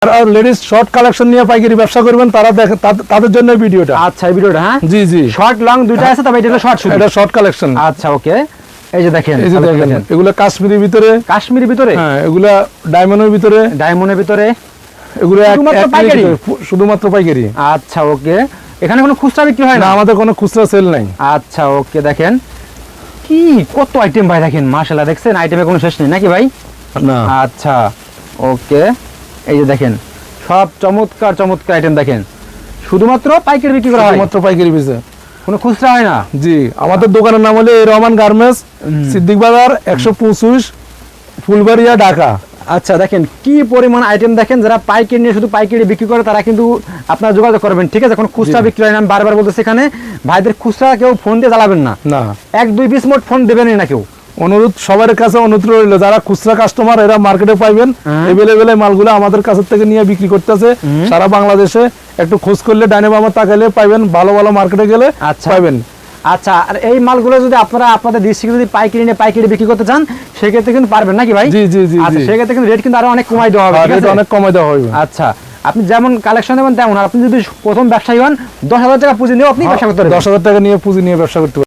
আর ladies short collection নিয়ে পাইকারি ব্যবসা করবেন তারা দেখেন, তাদের জন্য ভিডিওটা। আচ্ছা এই ভিডিওটা, হ্যাঁ জি জি, শর্ট লং দুইটা আছে, তবে এটা হলো শর্ট শুধু, এটা শর্ট কালেকশন। আচ্ছা ওকে, এই যে দেখেন, এই যে দেখেন এগুলা কাশ্মীরের ভিতরে, কাশ্মীরের ভিতরে, হ্যাঁ এগুলা ডায়মন্ডের ভিতরে, ডায়মন্ডের ভিতরে, এগুলো শুধুমাত্র পাইকারি? শুধুমাত্র পাইকারি। আচ্ছা ওকে, এখানে কোনো খুচরা বিক্রি হয় না, না? আমাদের কোনো খুচরা সেল নাই। আচ্ছা ওকে, দেখেন কি কত আইটেম ভাই, দেখেন মাশাআল্লাহ, দেখছেন আইটেমের কোনো শেষ নেই নাকি ভাই? না, আচ্ছা ওকে, এই যে দেখেন সব চমৎকার চমৎকার আইটেম, দেখেন শুধুমাত্র পাইকারি বিক্রি করা হয়, শুধুমাত্র পাইকারি পিছে। কোনো খুচরা হয় না? জি, আমাদের দোকানের নাম হলো রহমান গার্মেন্টস, সিদ্দিক বাজার 125, ফুলবাড়িয়া, ঢাকা। আচ্ছা দেখেন কি পরিমাণ আইটেম, দেখেন যারা পাইকারি নিয়ে শুধু পাইকারি বিক্রি করে তারা কিন্তু আপনারা যোগাযোগ করবেন, ঠিক আছে? কোনো খুচরা বিক্রি হয় না, আমি বারবার বলতেছি, এখানে ভাইদের খুচরা কেউ ফোন দিয়ে জ্বালাবেন না, না, 1 2 20 মোট ফোন দেবেনই না কেউ। অনুরোধ সবার কাছে অনুরোধ রইল, যারা খুচরা কাস্টমার এরা মার্কেটে পাইবেন এভেলেবেল মালগুলো আমাদের কাছ থেকে নিয়ে বিক্রি করতেছে সারা বাংলাদেশে। একটু খোঁজ করলে ডাইনে বামে তাকাইলে পাইবেন, ভালো ভালো মার্কেটে গেলে পাইবেন। আচ্ছা, আর এই মালগুলো যদি আপনারা আপনাদের ডিস্ট্রিক্টে যদি পাইকারি নিয়ে পাইকারি বিক্রি করতে চান সেক্ষেত্রে কিন্তু পারবেন নাকি ভাই? জি জি জি, আচ্ছা সেক্ষেত্রে কিন্তু রেট কিন্তু আরো অনেক কমাই দেওয়া হবে, রেট অনেক কমাই দেওয়া হবে। আচ্ছা, আপনি যেমন কালেকশন নেবেন তেমন, আর আপনি যদি প্রথম ব্যবসায়ী হন 10,000 টাকা পুঁজি নিয়েও আপনি ব্যবসা করতে পারবেন, 10,000 টাকা নিয়ে পুঁজি নিয়ে ব্যবসা করতে পারবেন।